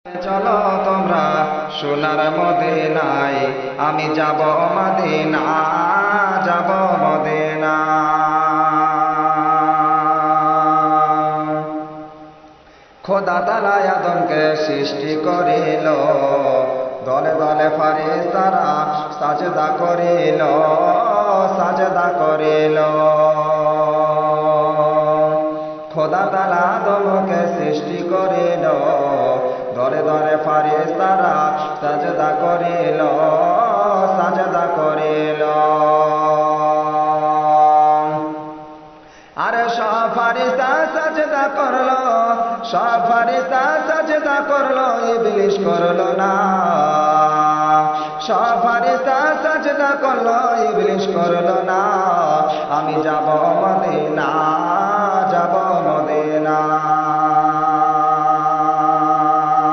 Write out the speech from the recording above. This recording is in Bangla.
চলো তোমরা সোনার মদিনায়, আমি যাব মদিনা, যাব মদিনা। খোদা তাআলা আদমকে সৃষ্টি করিল, দলে দলে ফেরেশতারা সাজদা করিল, সাজদা করিল। খোদা তাআলা আদমকে সৃষ্টি করিল, দলে দলে ফেরেশতারা সাজদা করিল, সাজদা করিল। আরে সব ফেরেশতা সাজদা করলো, সব ফেরেশতা সাজদা করলো, ইবলিস করলো না। সব ফেরেশতা সাজদা করলো, ইবলিস করলো না। আমি যাব মদিনা।